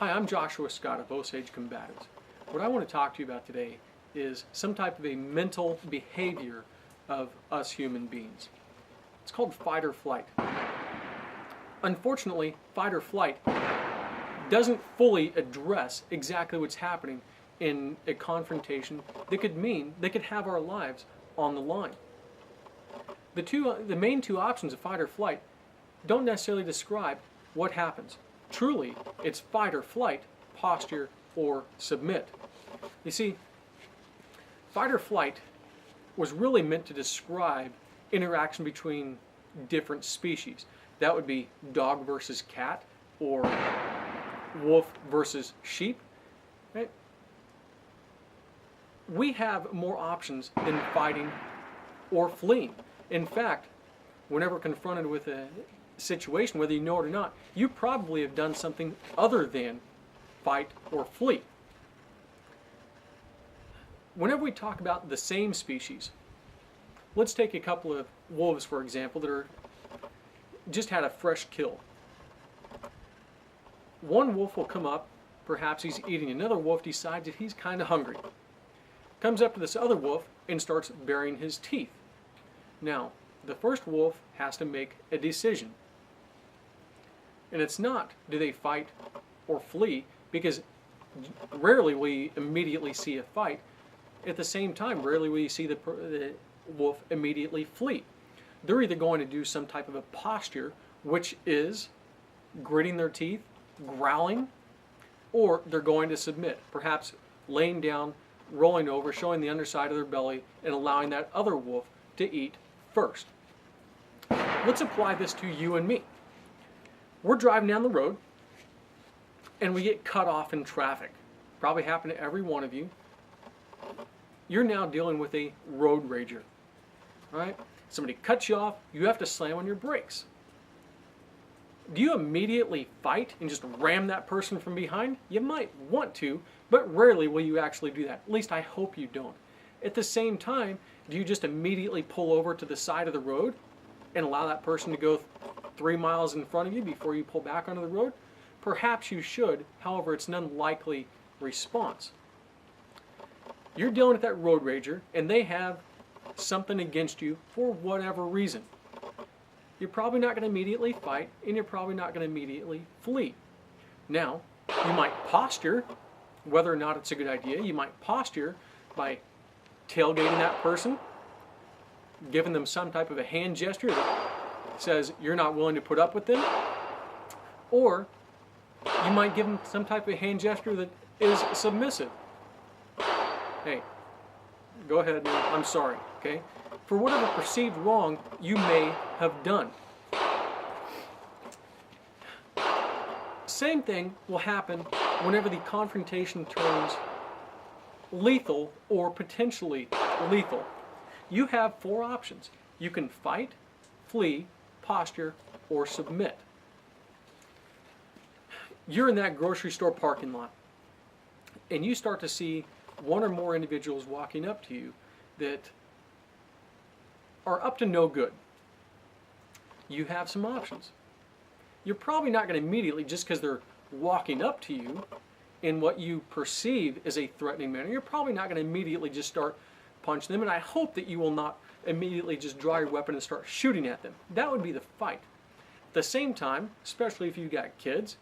Hi, I'm Joshua Scott of Osage Combatives. What I want to talk to you about today is some type of a mental behavior of us human beings. It's called fight or flight. Unfortunately, fight or flight doesn't fully address exactly what's happening in a confrontation that could have our lives on the line. The main two options of fight or flight don't necessarily describe what happens. Truly, it's fight or flight, posture, or submit. You see, fight or flight was really meant to describe interaction between different species. That would be dog versus cat, or wolf versus sheep. Right? We have more options than fighting or fleeing. In fact, whenever confronted with a situation, whether you know it or not, you probably have done something other than fight or flee. Whenever we talk about the same species, let's take a couple of wolves, for example, that are just had a fresh kill. One wolf will come up, perhaps he's eating. Another wolf decides that he's kind of hungry. Comes up to this other wolf and starts baring his teeth. Now, the first wolf has to make a decision. And it's not, do they fight or flee? Because rarely will you immediately see a fight. At the same time, rarely will you see the wolf immediately flee. They're either going to do some type of a posture, which is gritting their teeth, growling, or they're going to submit, perhaps laying down, rolling over, showing the underside of their belly, and allowing that other wolf to eat first. Let's apply this to you and me. We're driving down the road and we get cut off in traffic. Probably happened to every one of you. You're now dealing with a road rager. Right? Somebody cuts you off, you have to slam on your brakes. Do you immediately fight and just ram that person from behind? You might want to, but rarely will you actually do that. At least I hope you don't. At the same time, do you just immediately pull over to the side of the road and allow that person to go 3 miles in front of you before you pull back onto the road? Perhaps you should, however, it's an unlikely response. You're dealing with that road rager and they have something against you for whatever reason. You're probably not going to immediately fight and you're probably not going to immediately flee. Now, you might posture, whether or not it's a good idea, you might posture by tailgating that person, giving them some type of a hand gesture that says you're not willing to put up with them, or you might give them some type of hand gesture that is submissive. Hey, go ahead, I'm sorry, okay? For whatever perceived wrong you may have done. Same thing will happen whenever the confrontation turns lethal or potentially lethal. You have 4 options. You can fight, flee, posture, or submit. You're in that grocery store parking lot and you start to see one or more individuals walking up to you that are up to no good. You have some options. You're probably not going to immediately, just because they're walking up to you in what you perceive as a threatening manner, you're probably not going to immediately just start punching them, and I hope that you will not immediately just draw your weapon and start shooting at them. That would be the fight. At the same time, especially if you've got kids,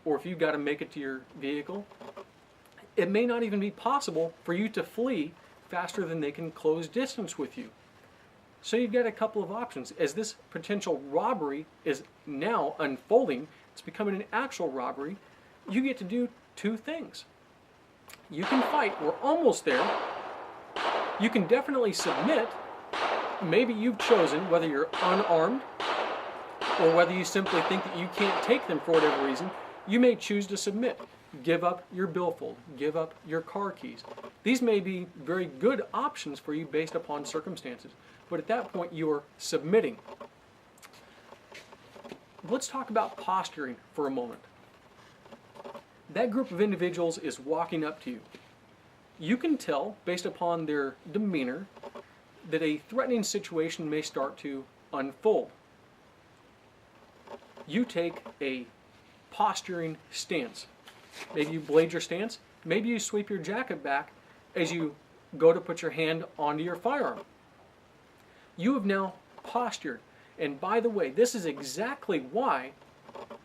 or if you've got to make it to your vehicle, it may not even be possible for you to flee faster than they can close distance with you. So you've got a couple of options. As this potential robbery is now unfolding, it's becoming an actual robbery, you get to do 2 things. You can fight, we're almost there. You can definitely submit. Maybe you've chosen, whether you're unarmed or whether you simply think that you can't take them for whatever reason, you may choose to submit. Give up your billfold, give up your car keys. These may be very good options for you based upon circumstances, but at that point you're submitting. Let's talk about posturing for a moment. That group of individuals is walking up to you. You can tell, based upon their demeanor, that a threatening situation may start to unfold. You take a posturing stance. Maybe you blade your stance. Maybe you sweep your jacket back as you go to put your hand onto your firearm. You have now postured. And by the way, this is exactly why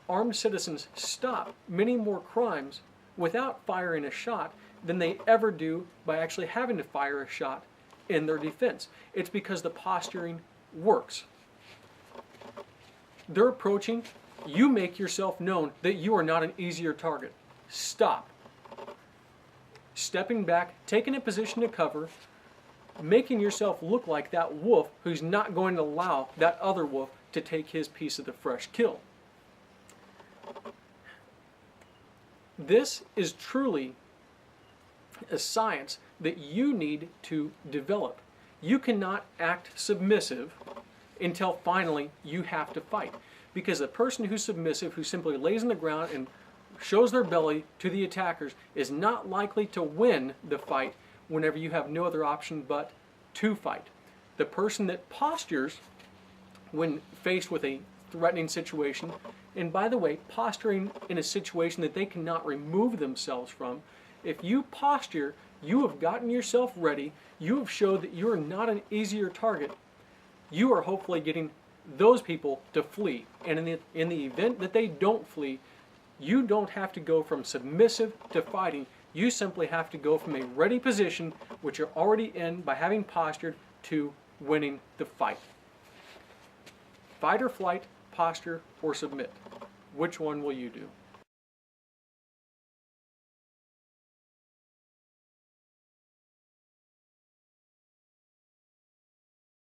armed citizens stop many more crimes without firing a shot than they ever do by actually having to fire a shot in their defense. It's because the posturing works. They're approaching. You make yourself known that you are not an easier target. Stop. Stepping back, taking a position to cover, making yourself look like that wolf who's not going to allow that other wolf to take his piece of the fresh kill. This is truly a science that you need to develop. You cannot act submissive until finally you have to fight. Because the person who's submissive, who simply lays on the ground and shows their belly to the attackers, is not likely to win the fight whenever you have no other option but to fight. The person that postures when faced with a threatening situation, and by the way, posturing in a situation that they cannot remove themselves from, if you posture, you have gotten yourself ready, you have showed that you are not an easier target, you are hopefully getting those people to flee. And in the event that they don't flee, you don't have to go from submissive to fighting. You simply have to go from a ready position, which you're already in by having postured, to winning the fight. Fight or flight, posture or submit. Which one will you do?